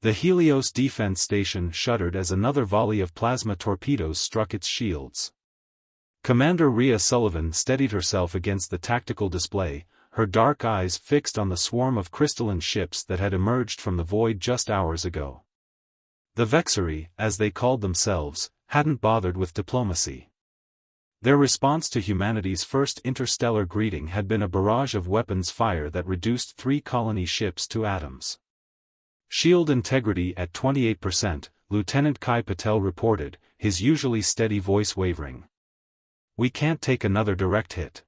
The Helios defense station shuddered as another volley of plasma torpedoes struck its shields. Commander Rhea Sullivan steadied herself against the tactical display, her dark eyes fixed on the swarm of crystalline ships that had emerged from the void just hours ago. The Vexari, as they called themselves, hadn't bothered with diplomacy. Their response to humanity's first interstellar greeting had been a barrage of weapons fire that reduced 3 colony ships to atoms. Shield integrity at 28%, Lieutenant Kai Patel reported, his usually steady voice wavering. We can't take another direct hit.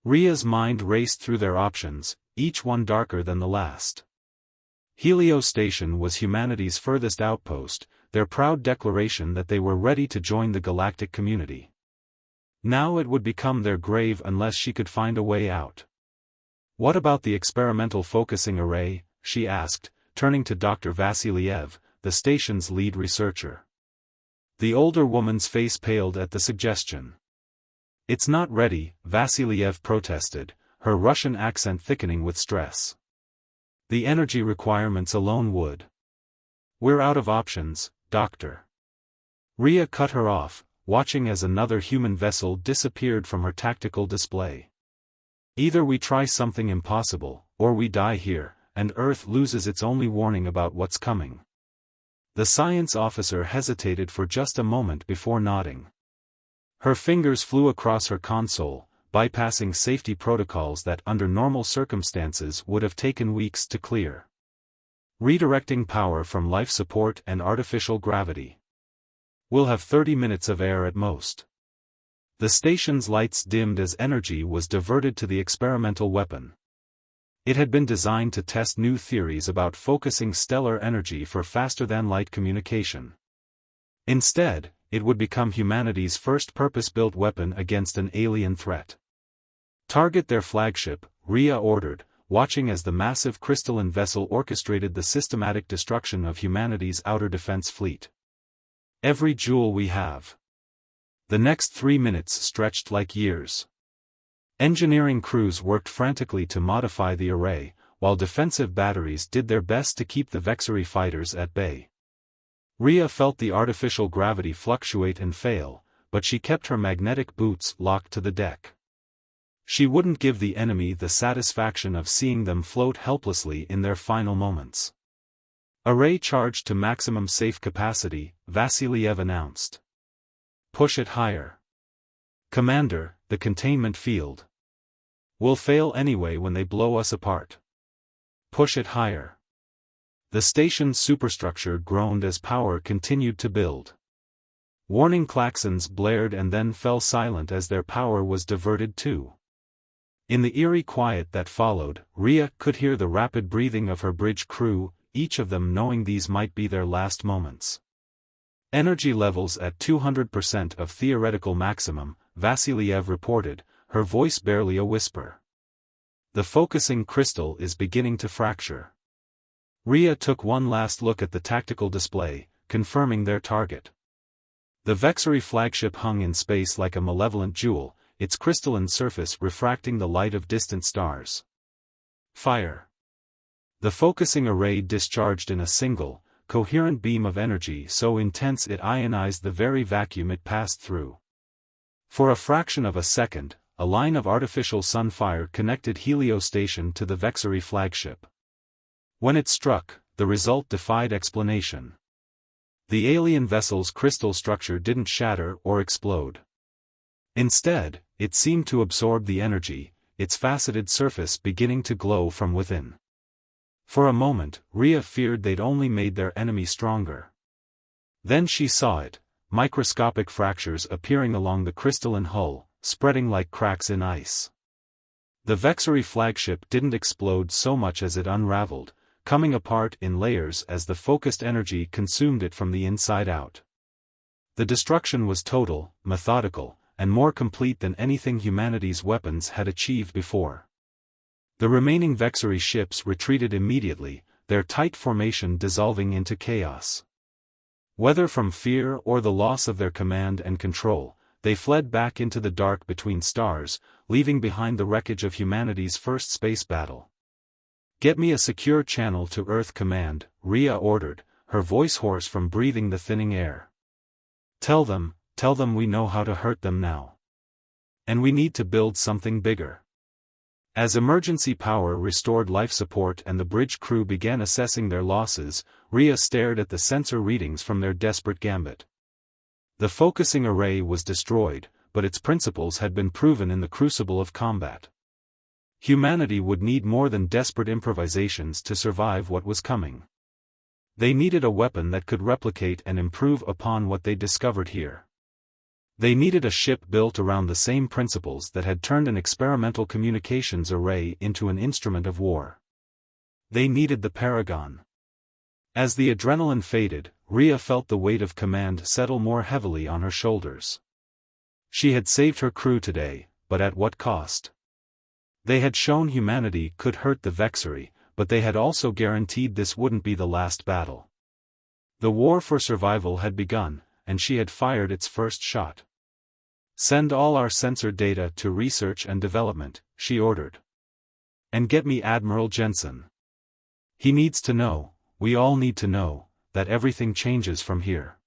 Rhea's mind raced through their options, each one darker than the last. Helios Station was humanity's furthest outpost, their proud declaration that they were ready to join the galactic community. Now it would become their grave unless she could find a way out. What about the experimental focusing array? She asked, turning to Dr. Vasiliev, the station's lead researcher. The older woman's face paled at the suggestion. It's not ready, Vasiliev protested, her Russian accent thickening with stress. The energy requirements alone would. We're out of options, Doctor. Rhea cut her off, watching as another human vessel disappeared from her tactical display. Either we try something impossible, or we die here, and Earth loses its only warning about what's coming. The science officer hesitated for just a moment before nodding. Her fingers flew across her console, bypassing safety protocols that under normal circumstances would have taken weeks to clear. Redirecting power from life support and artificial gravity. We'll have 30 minutes of air at most. The station's lights dimmed as energy was diverted to the experimental weapon. It had been designed to test new theories about focusing stellar energy for faster-than-light communication. Instead, it would become humanity's first purpose-built weapon against an alien threat. Target their flagship, Rhea ordered, watching as the massive crystalline vessel orchestrated the systematic destruction of humanity's outer defense fleet. Every jewel we have. The next 3 minutes stretched like years. Engineering crews worked frantically to modify the array, while defensive batteries did their best to keep the Vexari fighters at bay. Rhea felt the artificial gravity fluctuate and fail, but she kept her magnetic boots locked to the deck. She wouldn't give the enemy the satisfaction of seeing them float helplessly in their final moments. Array charged to maximum safe capacity, Vasiliev announced. Push it higher. Commander, the containment field. We'll fail anyway when they blow us apart. Push it higher. The station's superstructure groaned as power continued to build. Warning klaxons blared and then fell silent as their power was diverted too. In the eerie quiet that followed, Rhea could hear the rapid breathing of her bridge crew, each of them knowing these might be their last moments. Energy levels at 200% of theoretical maximum, Vasiliev reported, her voice barely a whisper. The focusing crystal is beginning to fracture. Rhea took one last look at the tactical display, confirming their target. The Vexari flagship hung in space like a malevolent jewel, its crystalline surface refracting the light of distant stars. Fire. The focusing array discharged in a single, coherent beam of energy so intense it ionized the very vacuum it passed through. For a fraction of a second, a line of artificial sunfire connected Helios Station to the Vexari flagship. When it struck, the result defied explanation. The alien vessel's crystal structure didn't shatter or explode. Instead, it seemed to absorb the energy, its faceted surface beginning to glow from within. For a moment, Rhea feared they'd only made their enemy stronger. Then she saw it, microscopic fractures appearing along the crystalline hull, spreading like cracks in ice. The Vexari flagship didn't explode so much as it unraveled, coming apart in layers as the focused energy consumed it from the inside out. The destruction was total, methodical, and more complete than anything humanity's weapons had achieved before. The remaining Vexari ships retreated immediately, their tight formation dissolving into chaos. Whether from fear or the loss of their command and control, they fled back into the dark between stars, leaving behind the wreckage of humanity's first space battle. Get me a secure channel to Earth Command, Rhea ordered, her voice hoarse from breathing the thinning air. Tell them we know how to hurt them now. And we need to build something bigger. As emergency power restored life support and the bridge crew began assessing their losses, Rhea stared at the sensor readings from their desperate gambit. The focusing array was destroyed, but its principles had been proven in the crucible of combat. Humanity would need more than desperate improvisations to survive what was coming. They needed a weapon that could replicate and improve upon what they discovered here. They needed a ship built around the same principles that had turned an experimental communications array into an instrument of war. They needed the Paragon. As the adrenaline faded, Rhea felt the weight of command settle more heavily on her shoulders. She had saved her crew today, but at what cost? They had shown humanity could hurt the Vexery, but they had also guaranteed this wouldn't be the last battle. The war for survival had begun, and she had fired its first shot. Send all our sensor data to research and development, she ordered. And get me Admiral Jensen. He needs to know, we all need to know, that everything changes from here.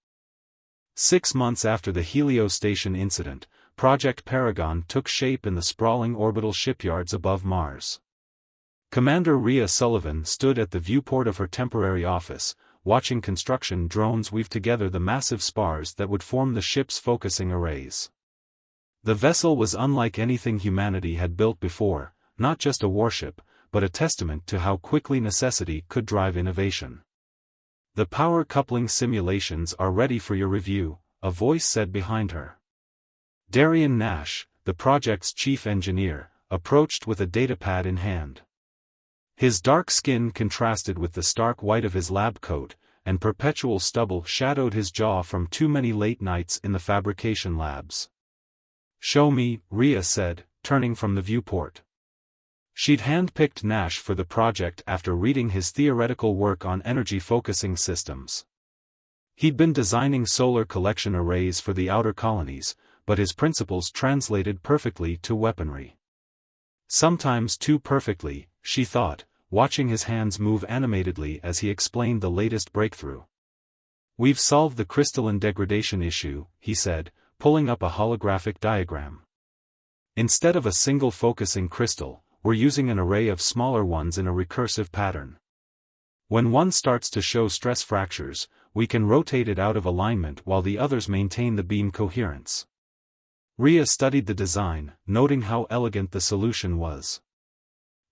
6 months after the Helio Station incident, Project Paragon took shape in the sprawling orbital shipyards above Mars. Commander Rhea Sullivan stood at the viewport of her temporary office, watching construction drones weave together the massive spars that would form the ship's focusing arrays. The vessel was unlike anything humanity had built before, not just a warship, but a testament to how quickly necessity could drive innovation. The power coupling simulations are ready for your review, a voice said behind her. Darian Nash, the project's chief engineer, approached with a datapad in hand. His dark skin contrasted with the stark white of his lab coat, and perpetual stubble shadowed his jaw from too many late nights in the fabrication labs. Show me, Rhea said, turning from the viewport. She'd handpicked Nash for the project after reading his theoretical work on energy focusing systems. He'd been designing solar collection arrays for the outer colonies, but his principles translated perfectly to weaponry. Sometimes too perfectly, she thought, watching his hands move animatedly as he explained the latest breakthrough. We've solved the crystalline degradation issue, he said, pulling up a holographic diagram. Instead of a single focusing crystal, we're using an array of smaller ones in a recursive pattern. When one starts to show stress fractures, we can rotate it out of alignment while the others maintain the beam coherence. Rhea studied the design, noting how elegant the solution was.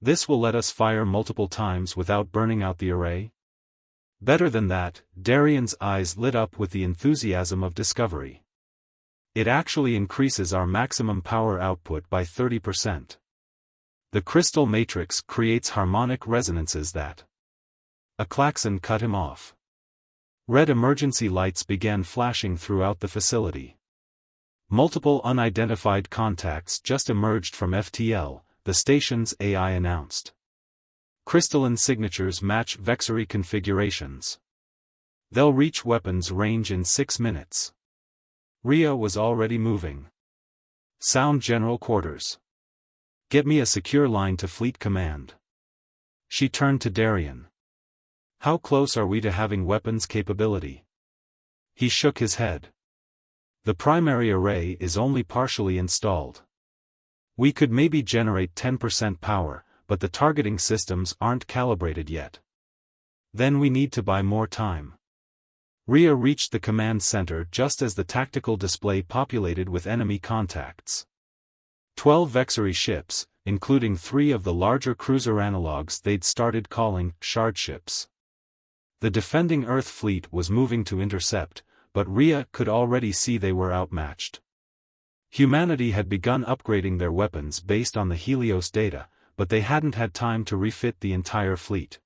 This will let us fire multiple times without burning out the array? Better than that, Darian's eyes lit up with the enthusiasm of discovery. It actually increases our maximum power output by 30%. The crystal matrix creates harmonic resonances that... A klaxon cut him off. Red emergency lights began flashing throughout the facility. Multiple unidentified contacts just emerged from FTL, the station's AI announced. Crystalline signatures match Vexery configurations. They'll reach weapons range in 6 minutes. Rhea was already moving. Sound General Quarters. Get me a secure line to Fleet Command. She turned to Darian. How close are we to having weapons capability? He shook his head. The primary array is only partially installed. We could maybe generate 10% power, but the targeting systems aren't calibrated yet. Then we need to buy more time. Rhea reached the command center just as the tactical display populated with enemy contacts. 12 Vexery ships, including 3 of the larger cruiser analogs they'd started calling shard ships. The defending Earth fleet was moving to intercept, but Rhea could already see they were outmatched. Humanity had begun upgrading their weapons based on the Helios data, but they hadn't had time to refit the entire fleet.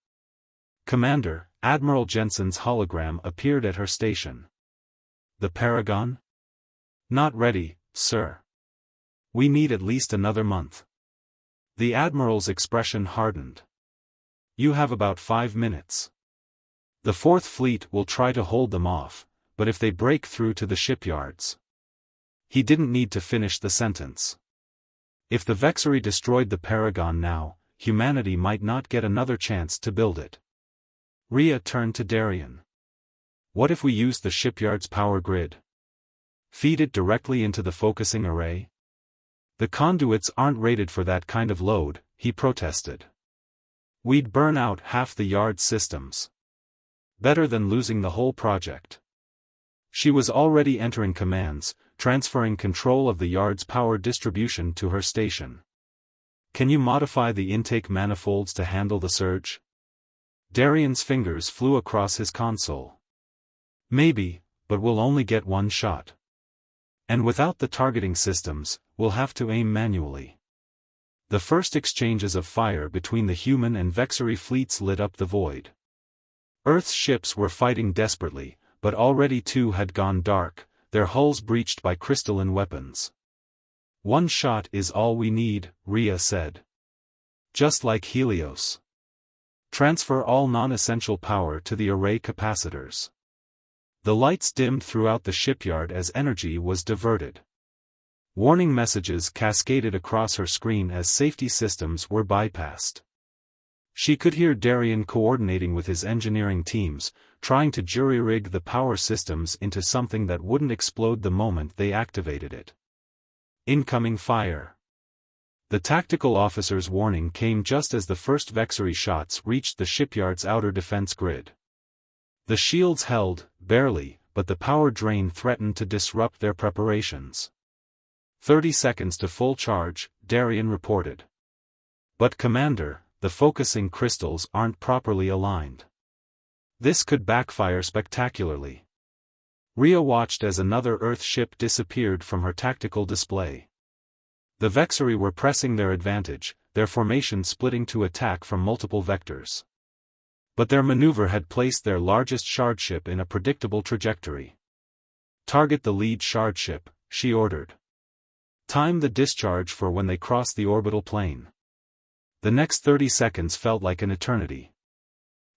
Commander, Admiral Jensen's hologram appeared at her station. The Paragon? Not ready, sir. We need at least another month. The Admiral's expression hardened. You have about 5 minutes. The Fourth Fleet will try to hold them off, but if they break through to the shipyards... He didn't need to finish the sentence. If the Vexery destroyed the Paragon now, humanity might not get another chance to build it. Rhea turned to Darian. What if we use the shipyard's power grid? Feed it directly into the focusing array? The conduits aren't rated for that kind of load, he protested. We'd burn out half the yard's systems. Better than losing the whole project. She was already entering commands, transferring control of the yard's power distribution to her station. Can you modify the intake manifolds to handle the surge? Darian's fingers flew across his console. Maybe, but we'll only get one shot. And without the targeting systems, we'll have to aim manually. The first exchanges of fire between the human and Vexery fleets lit up the void. Earth's ships were fighting desperately, but already two had gone dark, their hulls breached by crystalline weapons. One shot is all we need, Rhea said. Just like Helios. Transfer all non-essential power to the array capacitors. The lights dimmed throughout the shipyard as energy was diverted. Warning messages cascaded across her screen as safety systems were bypassed. She could hear Darian coordinating with his engineering teams, trying to jury-rig the power systems into something that wouldn't explode the moment they activated it. Incoming fire. The tactical officer's warning came just as the first Vexery shots reached the shipyard's outer defense grid. The shields held, barely, but the power drain threatened to disrupt their preparations. 30 seconds to full charge, Darian reported. But Commander, the focusing crystals aren't properly aligned. This could backfire spectacularly. Rhea watched as another Earth ship disappeared from her tactical display. The Vexery were pressing their advantage, their formation splitting to attack from multiple vectors. But their maneuver had placed their largest shard ship in a predictable trajectory. Target the lead shard ship, she ordered. Time the discharge for when they cross the orbital plane. The next 30 seconds felt like an eternity.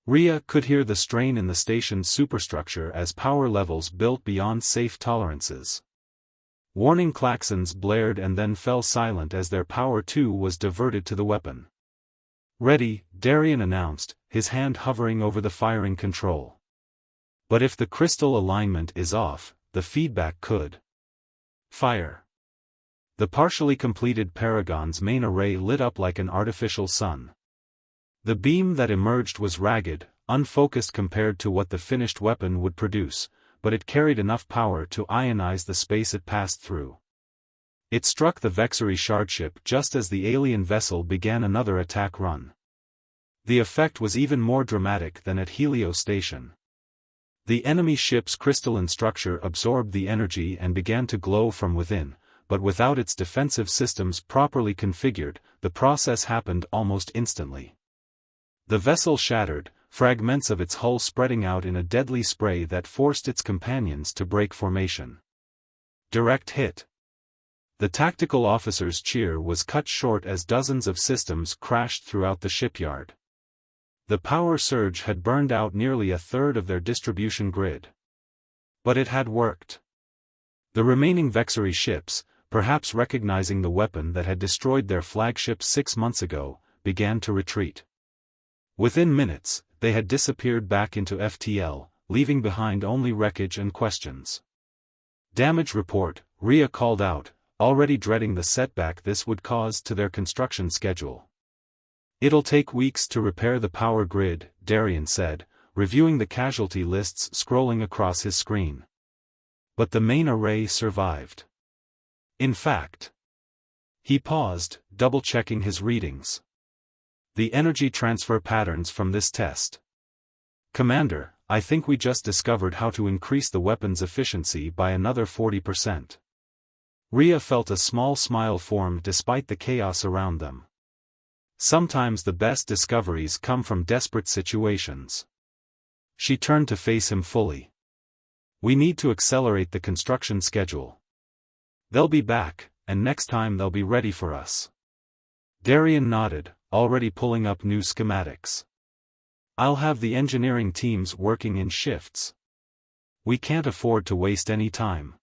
Rhea could hear the strain in the station's superstructure as power levels built beyond safe tolerances. Warning klaxons blared and then fell silent as their power too was diverted to the weapon. Ready, Darian announced, his hand hovering over the firing control. But if the crystal alignment is off, the feedback could fire. The partially completed Paragon's main array lit up like an artificial sun. The beam that emerged was ragged, unfocused compared to what the finished weapon would produce, but it carried enough power to ionize the space it passed through. It struck the Vexery shardship just as the alien vessel began another attack run. The effect was even more dramatic than at Helios Station. The enemy ship's crystalline structure absorbed the energy and began to glow from within, but without its defensive systems properly configured, the process happened almost instantly. The vessel shattered, fragments of its hull spreading out in a deadly spray that forced its companions to break formation. Direct hit. The tactical officer's cheer was cut short as dozens of systems crashed throughout the shipyard. The power surge had burned out nearly a third of their distribution grid. But it had worked. The remaining Vexery ships, perhaps recognizing the weapon that had destroyed their flagship 6 months ago, began to retreat. Within minutes, they had disappeared back into FTL, leaving behind only wreckage and questions. Damage report, Rhea called out, already dreading the setback this would cause to their construction schedule. It'll take weeks to repair the power grid, Darian said, reviewing the casualty lists scrolling across his screen. But the main array survived. In fact. He paused, double-checking his readings. The energy transfer patterns from this test. Commander, I think we just discovered how to increase the weapon's efficiency by another 40%. Rhea felt a small smile form despite the chaos around them. Sometimes the best discoveries come from desperate situations. She turned to face him fully. We need to accelerate the construction schedule. They'll be back, and next time they'll be ready for us. Darian nodded, already pulling up new schematics. I'll have the engineering teams working in shifts. We can't afford to waste any time.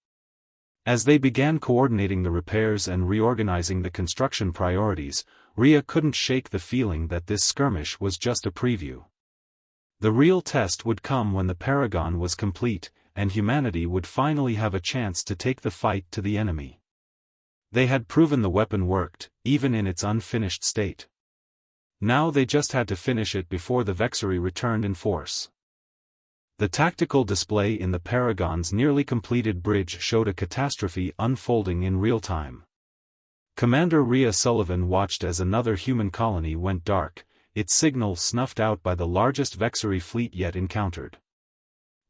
As they began coordinating the repairs and reorganizing the construction priorities, Rhea couldn't shake the feeling that this skirmish was just a preview. The real test would come when the Paragon was complete, and humanity would finally have a chance to take the fight to the enemy. They had proven the weapon worked, even in its unfinished state. Now they just had to finish it before the Vexery returned in force. The tactical display in the Paragon's nearly completed bridge showed a catastrophe unfolding in real time. Commander Rhea Sullivan watched as another human colony went dark, its signal snuffed out by the largest Vexery fleet yet encountered.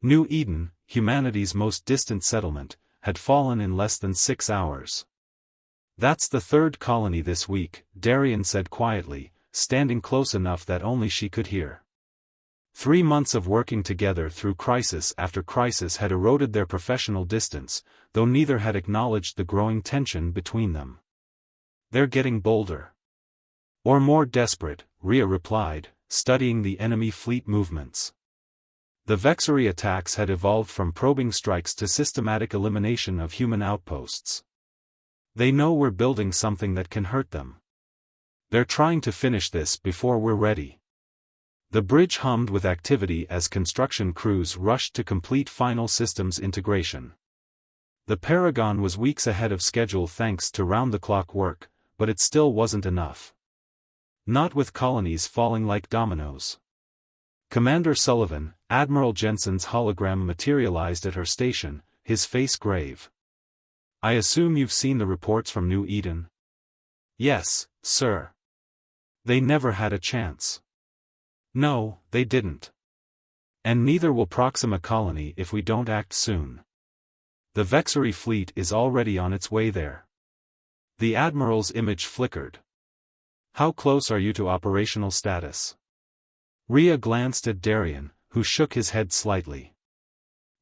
New Eden, humanity's most distant settlement, had fallen in less than 6 hours. "That's the third colony this week," Darian said quietly, standing close enough that only she could hear. 3 months of working together through crisis after crisis had eroded their professional distance, though neither had acknowledged the growing tension between them. "They're getting bolder. Or more desperate," Rhea replied, studying the enemy fleet movements. The Vexery attacks had evolved from probing strikes to systematic elimination of human outposts. "They know we're building something that can hurt them. They're trying to finish this before we're ready." The bridge hummed with activity as construction crews rushed to complete final systems integration. The Paragon was weeks ahead of schedule thanks to round-the-clock work, but it still wasn't enough. Not with colonies falling like dominoes. Commander Sullivan, Admiral Jensen's hologram materialized at her station, his face grave. "I assume you've seen the reports from New Eden?" "Yes, sir." "They never had a chance." "No, they didn't. And neither will Proxima Colony if we don't act soon. The Vexery fleet is already on its way there." The Admiral's image flickered. "How close are you to operational status?" Rhea glanced at Darian, who shook his head slightly.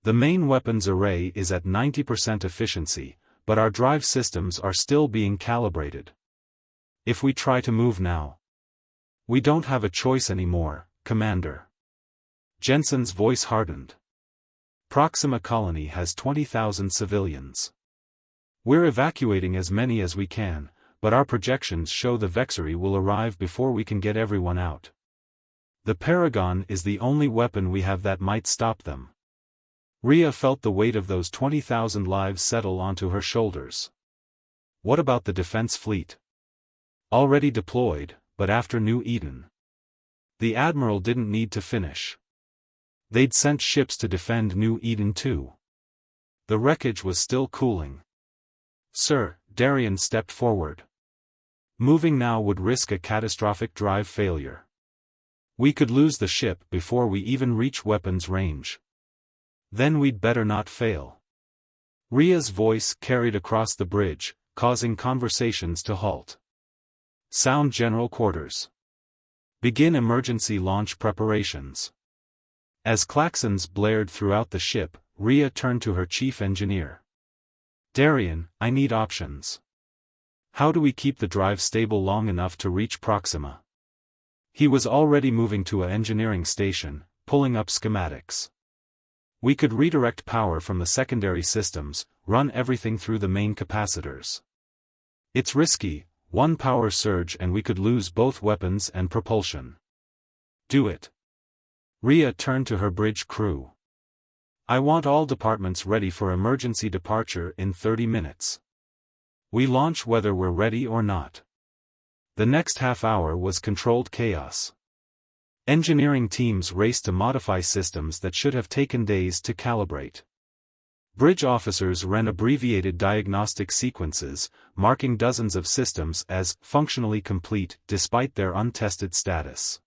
"The main weapons array is at 90% efficiency, but our drive systems are still being calibrated. If we try to move now..." "We don't have a choice anymore, Commander." Jensen's voice hardened. "Proxima Colony has 20,000 civilians. We're evacuating as many as we can, but our projections show the Vexery will arrive before we can get everyone out. The Paragon is the only weapon we have that might stop them." Rhea felt the weight of those 20,000 lives settle onto her shoulders. "What about the defense fleet?" "Already deployed, but after New Eden. The Admiral didn't need to finish. They'd sent ships to defend New Eden too. The wreckage was still cooling." "Sir," Darian stepped forward. "Moving now would risk a catastrophic drive failure. We could lose the ship before we even reach weapons range. Then we'd better not fail." Rhea's voice carried across the bridge, causing conversations to halt. "Sound General Quarters. Begin emergency launch preparations." As klaxons blared throughout the ship, Rhea turned to her chief engineer. "Darian, I need options. How do we keep the drive stable long enough to reach Proxima?" He was already moving to an engineering station, pulling up schematics. "We could redirect power from the secondary systems, run everything through the main capacitors. It's risky, one power surge and we could lose both weapons and propulsion." "Do it." Rhea turned to her bridge crew. "I want all departments ready for emergency departure in 30 minutes. We launch whether we're ready or not." The next half hour was controlled chaos. Engineering teams raced to modify systems that should have taken days to calibrate. Bridge officers ran abbreviated diagnostic sequences, marking dozens of systems as functionally complete despite their untested status.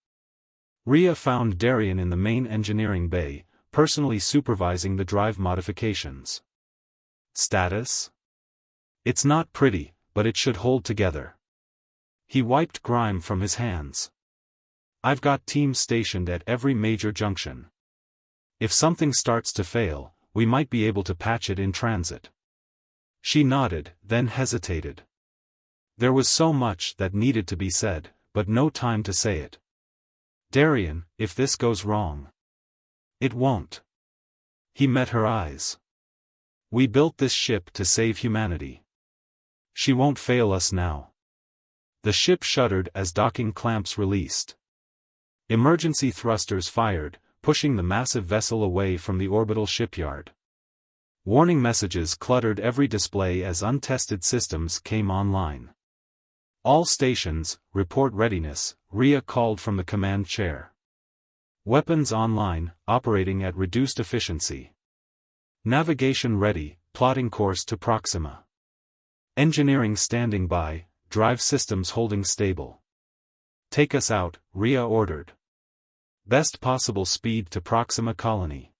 Rhea found Darian in the main engineering bay, personally supervising the drive modifications. "Status? It's not pretty, but it should hold together." He wiped grime from his hands. "I've got teams stationed at every major junction. If something starts to fail, we might be able to patch it in transit." She nodded, then hesitated. There was so much that needed to be said, but no time to say it. "Darian, if this goes wrong..." "It won't." He met her eyes. "We built this ship to save humanity. She won't fail us now." The ship shuddered as docking clamps released. Emergency thrusters fired, pushing the massive vessel away from the orbital shipyard. Warning messages cluttered every display as untested systems came online. All stations, report readiness, Rhea called from the command chair. Weapons online, operating at reduced efficiency. Navigation ready, plotting course to Proxima. Engineering standing by, drive systems holding stable. Take us out, Rhea ordered. Best possible speed to Proxima Colony.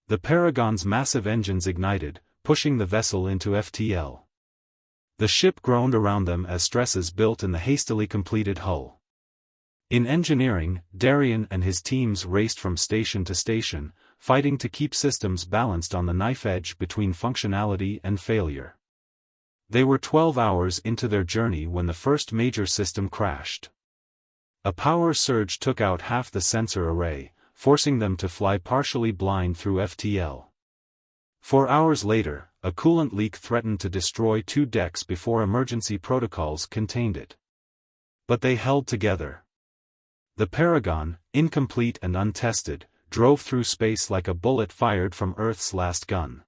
The Paragon's massive engines ignited, pushing the vessel into FTL. The ship groaned around them as stresses built in the hastily completed hull. In engineering, Darien and his teams raced from station to station, fighting to keep systems balanced on the knife edge between functionality and failure. They were 12 hours into their journey when the first major system crashed. A power surge took out half the sensor array, forcing them to fly partially blind through FTL. 4 hours later, a coolant leak threatened to destroy 2 decks before emergency protocols contained it. But they held together. The Paragon, incomplete and untested, drove through space like a bullet fired from Earth's last gun.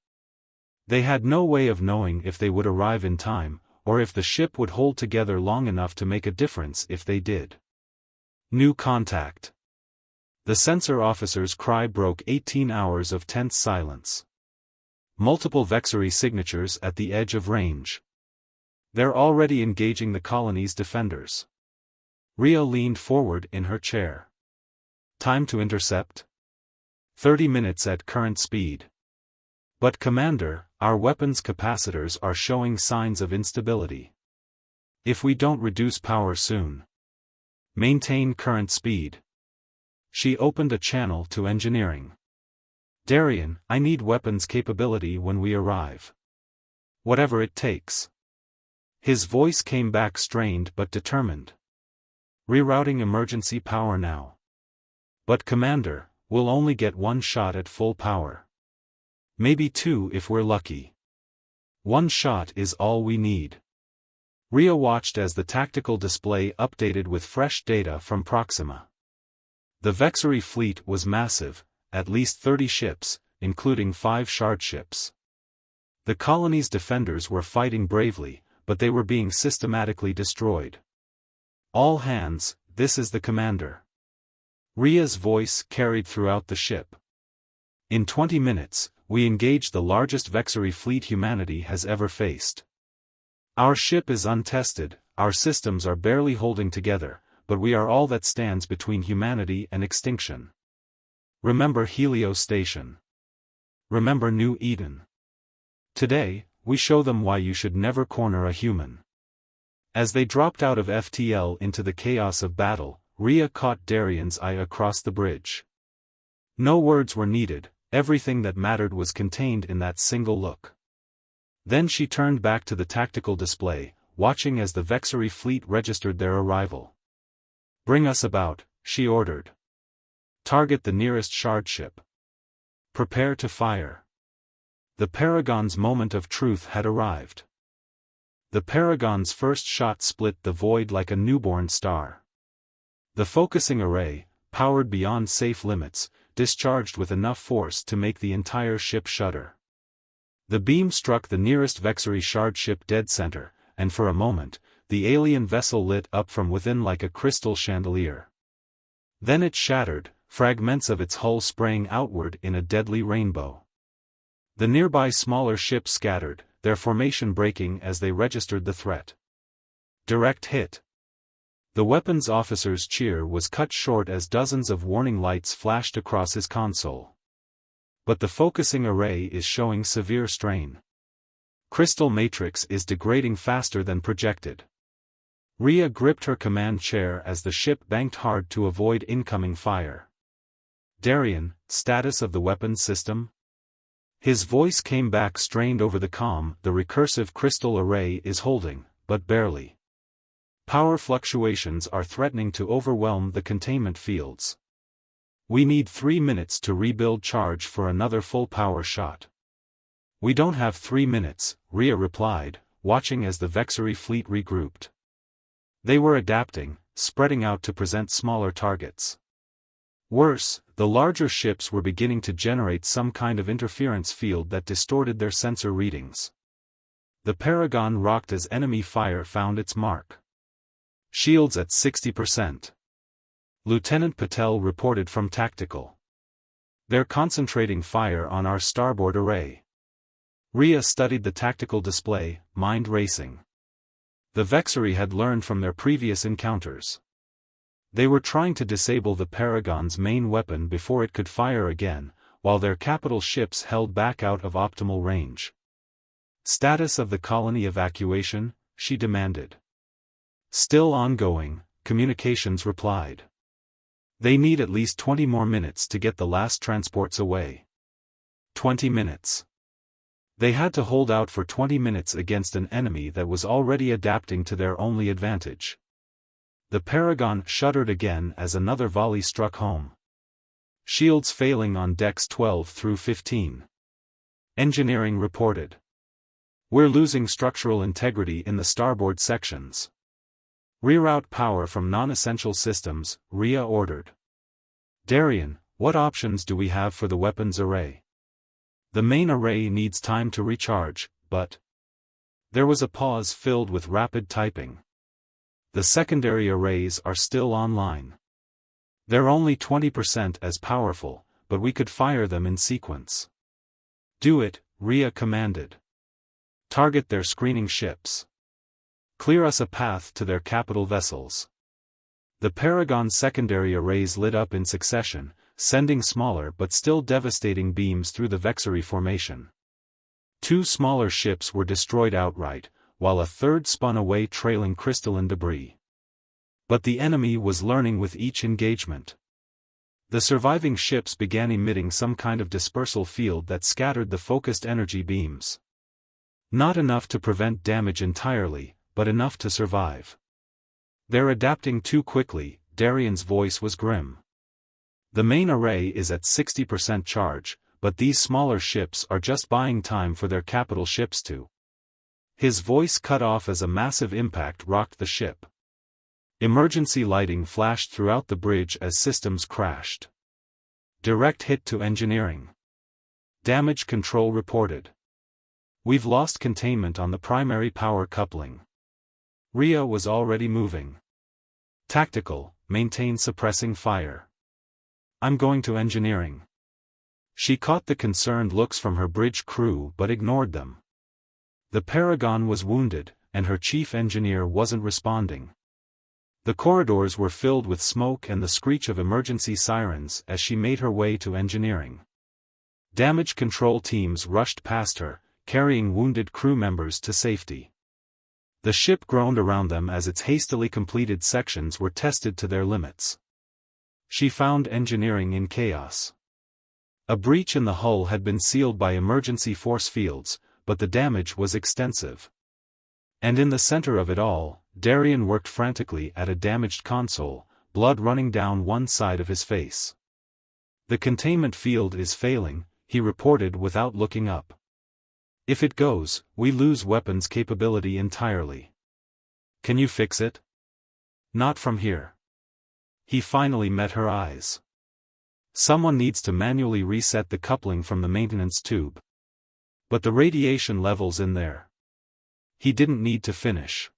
They had no way of knowing if they would arrive in time, or if the ship would hold together long enough to make a difference if they did. New contact. The sensor officer's cry broke 18 hours of tense silence. Multiple vexillary signatures at the edge of range. They're already engaging the colony's defenders. Rhea leaned forward in her chair. Time to intercept? 30 minutes at current speed. But Commander, our weapons capacitors are showing signs of instability. If we don't reduce power soon. Maintain current speed. She opened a channel to engineering. Darien, I need weapons capability when we arrive. Whatever it takes. His voice came back strained but determined. Rerouting emergency power now. But Commander, we'll only get 1 shot at full power. Maybe 2 if we're lucky. 1 shot is all we need. Rhea watched as the tactical display updated with fresh data from Proxima. The vexillary fleet was massive, at least 30 ships, including 5 shard ships. The colony's defenders were fighting bravely, but they were being systematically destroyed. All hands, this is the commander. Rhea's voice carried throughout the ship. In 20 minutes, we engaged the largest vexillary fleet humanity has ever faced. Our ship is untested, our systems are barely holding together, but we are all that stands between humanity and extinction. Remember Helio Station. Remember New Eden. Today, we show them why you should never corner a human. As they dropped out of FTL into the chaos of battle, Rhea caught Darien's eye across the bridge. No words were needed, everything that mattered was contained in that single look. Then she turned back to the tactical display, watching as the vexillary fleet registered their arrival. Bring us about, she ordered. Target the nearest shard ship. Prepare to fire. The Paragon's moment of truth had arrived. The Paragon's first shot split the void like a newborn star. The focusing array, powered beyond safe limits, discharged with enough force to make the entire ship shudder. The beam struck the nearest vexillary shard ship dead center, and for a moment, the alien vessel lit up from within like a crystal chandelier. Then it shattered, fragments of its hull spraying outward in a deadly rainbow. The nearby smaller ships scattered, their formation breaking as they registered the threat. Direct hit. The weapons officer's cheer was cut short as dozens of warning lights flashed across his console. But the focusing array is showing severe strain. Crystal matrix is degrading faster than projected. Rhea gripped her command chair as the ship banked hard to avoid incoming fire. Darien, status of the weapons system? His voice came back strained over the comm. The recursive crystal array is holding, but barely. Power fluctuations are threatening to overwhelm the containment fields. We need 3 minutes to rebuild charge for another full power shot. We don't have 3 minutes, Rhea replied, watching as the vexillary fleet regrouped. They were adapting, spreading out to present smaller targets. Worse, the larger ships were beginning to generate some kind of interference field that distorted their sensor readings. The Paragon rocked as enemy fire found its mark. Shields at 60%. Lieutenant Patel reported from Tactical. They're concentrating fire on our starboard array. Rhea studied the tactical display, mind racing. The Vexery had learned from their previous encounters. They were trying to disable the Paragon's main weapon before it could fire again, while their capital ships held back out of optimal range. Status of the colony evacuation, she demanded. Still ongoing, communications replied. They need at least 20 more minutes to get the last transports away. 20 minutes. They had to hold out for 20 minutes against an enemy that was already adapting to their only advantage. The Paragon shuddered again as another volley struck home. Shields failing on decks 12 through 15. Engineering reported. We're losing structural integrity in the starboard sections. Reroute power from non-essential systems, Rhea ordered. Darien, what options do we have for the weapons array? The main array needs time to recharge, but... There was a pause filled with rapid typing. The secondary arrays are still online. They're only 20% as powerful, but we could fire them in sequence. Do it, Rhea commanded. Target their screening ships. Clear us a path to their capital vessels. The Paragon's secondary arrays lit up in succession, sending smaller but still devastating beams through the Vexery formation. 2 smaller ships were destroyed outright, while a third spun away trailing crystalline debris. But the enemy was learning with each engagement. The surviving ships began emitting some kind of dispersal field that scattered the focused energy beams. Not enough to prevent damage entirely, but enough to survive. They're adapting too quickly, Darien's voice was grim. The main array is at 60% charge, but these smaller ships are just buying time for their capital ships to. His voice cut off as a massive impact rocked the ship. Emergency lighting flashed throughout the bridge as systems crashed. Direct hit to engineering. Damage control reported. We've lost containment on the primary power coupling. Rhea was already moving. Tactical, maintain suppressing fire. I'm going to engineering. She caught the concerned looks from her bridge crew but ignored them. The Paragon was wounded, and her chief engineer wasn't responding. The corridors were filled with smoke and the screech of emergency sirens as she made her way to engineering. Damage control teams rushed past her, carrying wounded crew members to safety. The ship groaned around them as its hastily completed sections were tested to their limits. She found engineering in chaos. A breach in the hull had been sealed by emergency force fields, but the damage was extensive. And in the center of it all, Darien worked frantically at a damaged console, blood running down one side of his face. The containment field is failing, he reported without looking up. If it goes, we lose weapons capability entirely. Can you fix it? Not from here. He finally met her eyes. Someone needs to manually reset the coupling from the maintenance tube. But the radiation levels in there. He didn't need to finish.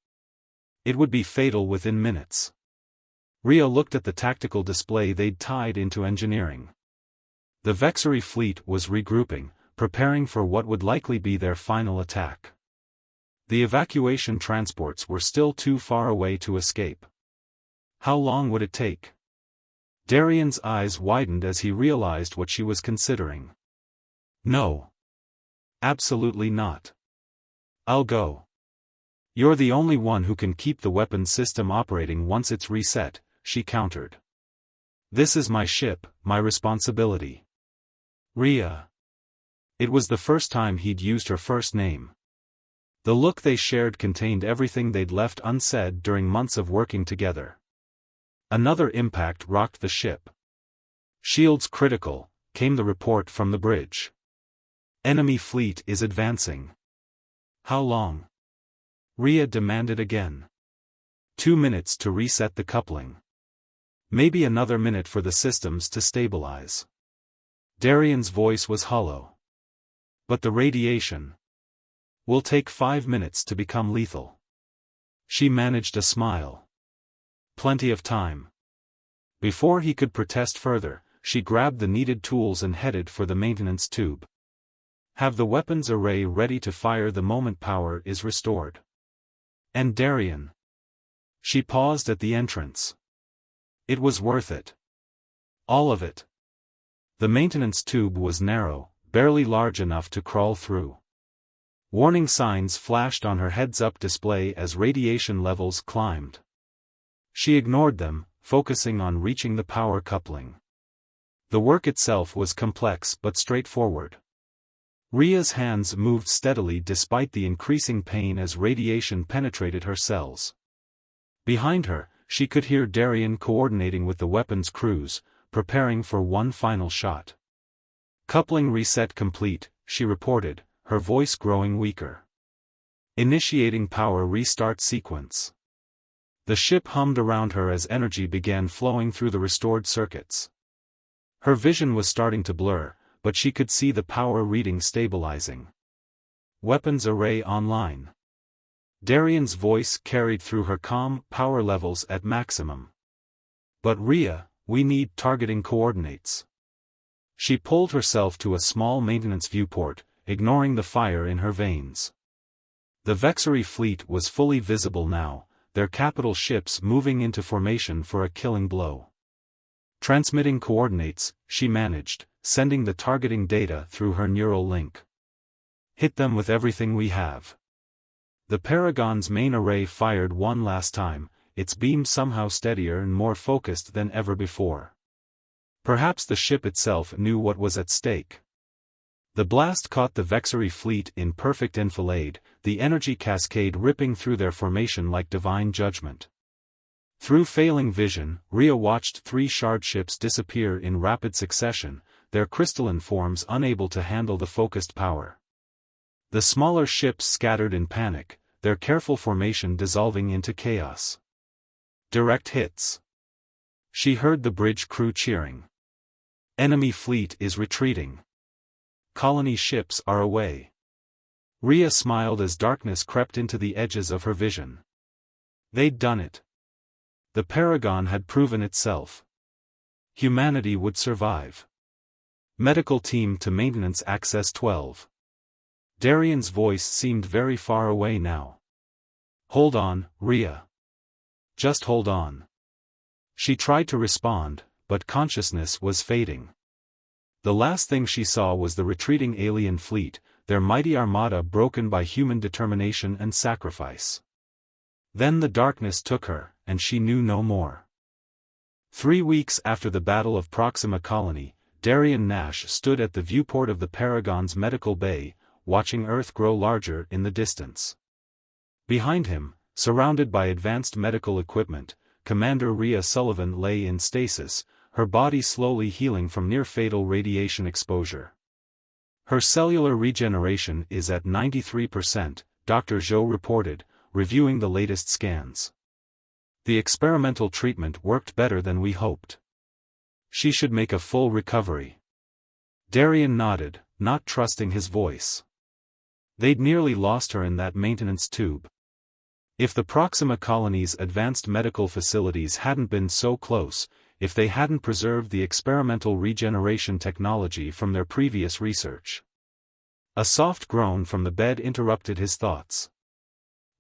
It would be fatal within minutes. Rhea looked at the tactical display they'd tied into engineering. The Vexery fleet was regrouping, preparing for what would likely be their final attack. The evacuation transports were still too far away to escape. How long would it take? Darien's eyes widened as he realized what she was considering. No. Absolutely not. I'll go. You're the only one who can keep the weapons system operating once it's reset, she countered. This is my ship, my responsibility. Rhea. It was the first time he'd used her first name. The look they shared contained everything they'd left unsaid during months of working together. Another impact rocked the ship. Shields critical, came the report from the bridge. Enemy fleet is advancing. How long? Rhea demanded again. 2 minutes to reset the coupling. Maybe another minute for the systems to stabilize. Darian's voice was hollow. But the radiation will take 5 minutes to become lethal. She managed a smile. Plenty of time. Before he could protest further, she grabbed the needed tools and headed for the maintenance tube. Have the weapons array ready to fire the moment power is restored. And Darian. She paused at the entrance. It was worth it. All of it. The maintenance tube was narrow, barely large enough to crawl through. Warning signs flashed on her heads-up display as radiation levels climbed. She ignored them, focusing on reaching the power coupling. The work itself was complex but straightforward. Ria's hands moved steadily despite the increasing pain as radiation penetrated her cells. Behind her, she could hear Darian coordinating with the weapons crews, preparing for one final shot. Coupling reset complete, she reported, her voice growing weaker. Initiating power restart sequence. The ship hummed around her as energy began flowing through the restored circuits. Her vision was starting to blur, but she could see the power reading stabilizing. Weapons array online. Darian's voice carried through her calm, power levels at maximum. But Ria, we need targeting coordinates. She pulled herself to a small maintenance viewport, ignoring the fire in her veins. The Vexery fleet was fully visible now, their capital ships moving into formation for a killing blow. Transmitting coordinates, she managed, sending the targeting data through her neural link. Hit them with everything we have. The Paragon's main array fired one last time, its beam somehow steadier and more focused than ever before. Perhaps the ship itself knew what was at stake. The blast caught the Vexery fleet in perfect enfilade, the energy cascade ripping through their formation like divine judgment. Through failing vision, Ria watched 3 shard ships disappear in rapid succession, their crystalline forms unable to handle the focused power. The smaller ships scattered in panic, their careful formation dissolving into chaos. Direct hits. She heard the bridge crew cheering. Enemy fleet is retreating. Colony ships are away. Ria smiled as darkness crept into the edges of her vision. They'd done it. The Paragon had proven itself. Humanity would survive. Medical team to maintenance access 12. Darian's voice seemed very far away now. Hold on, Ria. Just hold on. She tried to respond, but consciousness was fading. The last thing she saw was the retreating alien fleet, their mighty armada broken by human determination and sacrifice. Then the darkness took her, and she knew no more. 3 weeks after the Battle of Proxima Colony, Darian Nash stood at the viewport of the Paragon's medical bay, watching Earth grow larger in the distance. Behind him, surrounded by advanced medical equipment, Commander Ria Sullivan lay in stasis, her body slowly healing from near-fatal radiation exposure. Her cellular regeneration is at 93%, Dr. Zhou reported, reviewing the latest scans. The experimental treatment worked better than we hoped. She should make a full recovery. Darian nodded, not trusting his voice. They'd nearly lost her in that maintenance tube. If the Proxima Colony's advanced medical facilities hadn't been so close, if they hadn't preserved the experimental regeneration technology from their previous research. A soft groan from the bed interrupted his thoughts.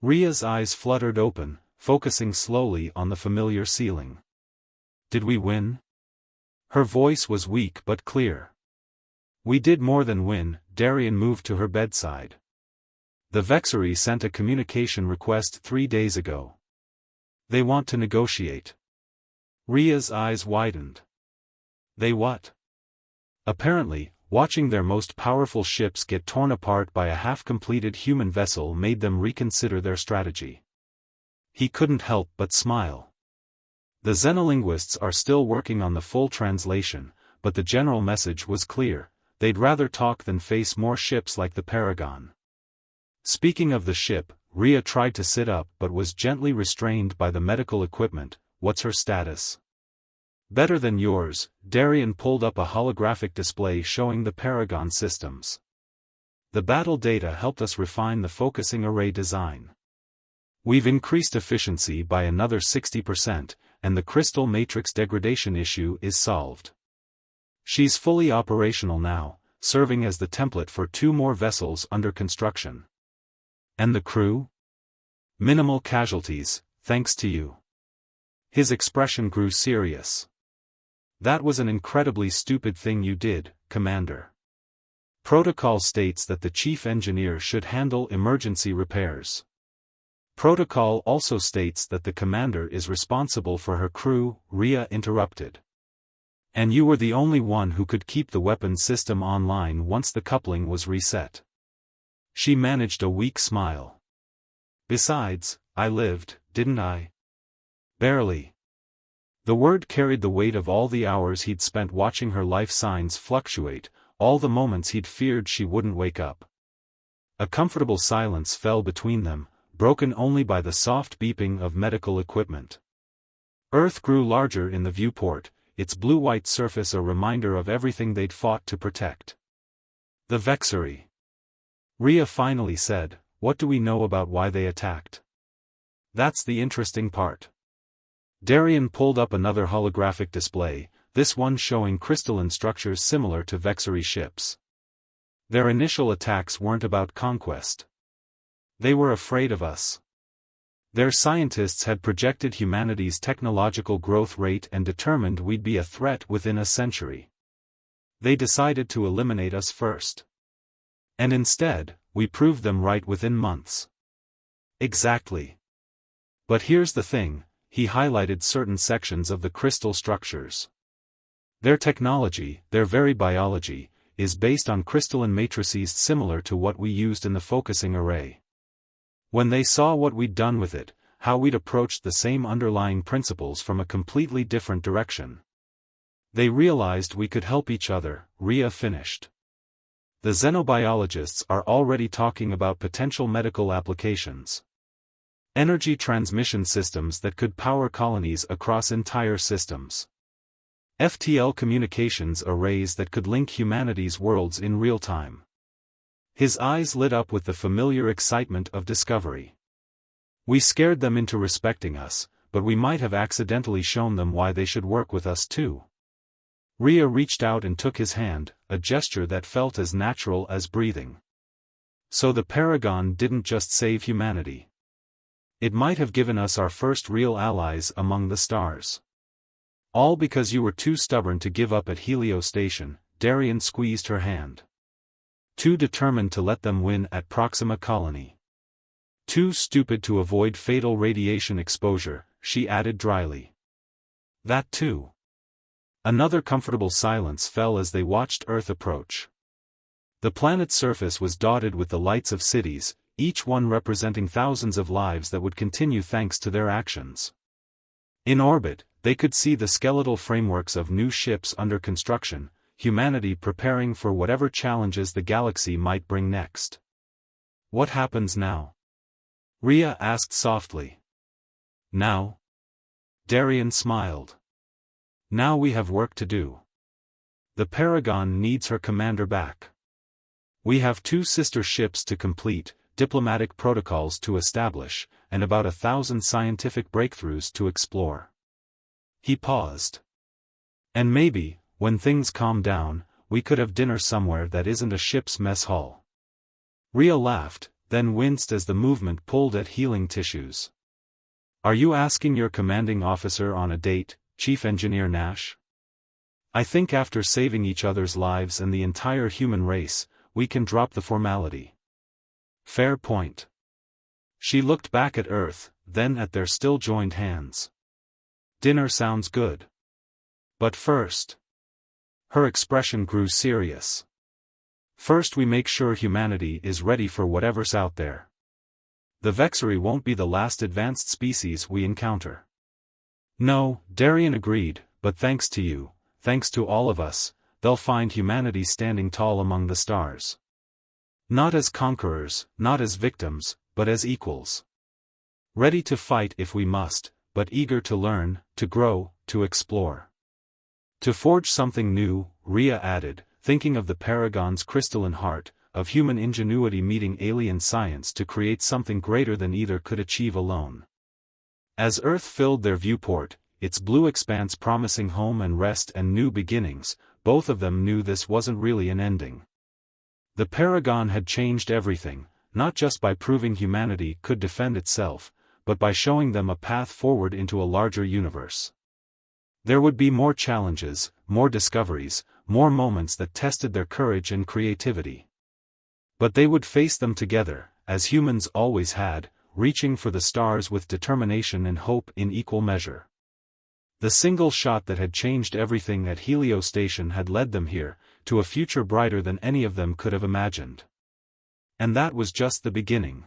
Ria's eyes fluttered open, focusing slowly on the familiar ceiling. Did we win? Her voice was weak but clear. We did more than win. Darian moved to her bedside. The Vexery sent a communication request 3 days ago. They want to negotiate. Ria's eyes widened. They what? Apparently, watching their most powerful ships get torn apart by a half-completed human vessel made them reconsider their strategy. He couldn't help but smile. The xenolinguists are still working on the full translation, but the general message was clear: they'd rather talk than face more ships like the Paragon. Speaking of the ship, Rhea tried to sit up but was gently restrained by the medical equipment. What's her status? Better than yours. Darian pulled up a holographic display showing the Paragon systems. The battle data helped us refine the focusing array design. We've increased efficiency by another 60%, and the crystal matrix degradation issue is solved. She's fully operational now, serving as the template for 2 more vessels under construction. And the crew? Minimal casualties, thanks to you. His expression grew serious. That was an incredibly stupid thing you did, Commander. Protocol states that the chief engineer should handle emergency repairs. Protocol also states that the commander is responsible for her crew. Rhea interrupted. And you were the only one who could keep the weapons system online once the coupling was reset. She managed a weak smile. Besides, I lived, didn't I? Barely. The word carried the weight of all the hours he'd spent watching her life signs fluctuate, all the moments he'd feared she wouldn't wake up. A comfortable silence fell between them, broken only by the soft beeping of medical equipment. Earth grew larger in the viewport, its blue-white surface a reminder of everything they'd fought to protect. The Vexery. Rhea finally said, what do we know about why they attacked? That's the interesting part. Darian pulled up another holographic display, this one showing crystalline structures similar to Vexery ships. Their initial attacks weren't about conquest. They were afraid of us. Their scientists had projected humanity's technological growth rate and determined we'd be a threat within a century. They decided to eliminate us first. And instead, we proved them right within months. Exactly. But here's the thing, he highlighted certain sections of the crystal structures. Their technology, their very biology, is based on crystalline matrices similar to what we used in the focusing array. When they saw what we'd done with it, how we'd approached the same underlying principles from a completely different direction, they realized we could help each other. Rhea finished. The xenobiologists are already talking about potential medical applications. Energy transmission systems that could power colonies across entire systems. FTL communications arrays that could link humanity's worlds in real time. His eyes lit up with the familiar excitement of discovery. We scared them into respecting us, but we might have accidentally shown them why they should work with us too. Rhea reached out and took his hand, a gesture that felt as natural as breathing. So the Paragon didn't just save humanity. It might have given us our first real allies among the stars. All because you were too stubborn to give up at Helio Station. Darian squeezed her hand. Too determined to let them win at Proxima Colony. Too stupid to avoid fatal radiation exposure, she added dryly. That too. Another comfortable silence fell as they watched Earth approach. The planet's surface was dotted with the lights of cities, each one representing thousands of lives that would continue thanks to their actions. In orbit, they could see the skeletal frameworks of new ships under construction, humanity preparing for whatever challenges the galaxy might bring next. What happens now? Rhea asked softly. Now? Darian smiled. Now we have work to do. The Paragon needs her commander back. We have 2 sister ships to complete, diplomatic protocols to establish, and about 1,000 scientific breakthroughs to explore. He paused. And maybe, when things calm down, we could have dinner somewhere that isn't a ship's mess hall. Rhea laughed, then winced as the movement pulled at healing tissues. Are you asking your commanding officer on a date, Chief Engineer Nash? I think after saving each other's lives and the entire human race, we can drop the formality. Fair point. She looked back at Earth, then at their still joined hands. Dinner sounds good. But first. Her expression grew serious. First we make sure humanity is ready for whatever's out there. The Vexery won't be the last advanced species we encounter. No, Darian agreed, but thanks to you, thanks to all of us, they'll find humanity standing tall among the stars. Not as conquerors, not as victims, but as equals. Ready to fight if we must, but eager to learn, to grow, to explore. To forge something new, Rhea added, thinking of the Paragon's crystalline heart, of human ingenuity meeting alien science to create something greater than either could achieve alone. As Earth filled their viewport, its blue expanse promising home and rest and new beginnings, both of them knew this wasn't really an ending. The Paragon had changed everything, not just by proving humanity could defend itself, but by showing them a path forward into a larger universe. There would be more challenges, more discoveries, more moments that tested their courage and creativity. But they would face them together, as humans always had, reaching for the stars with determination and hope in equal measure. The single shot that had changed everything at Helio Station had led them here, to a future brighter than any of them could have imagined. And that was just the beginning.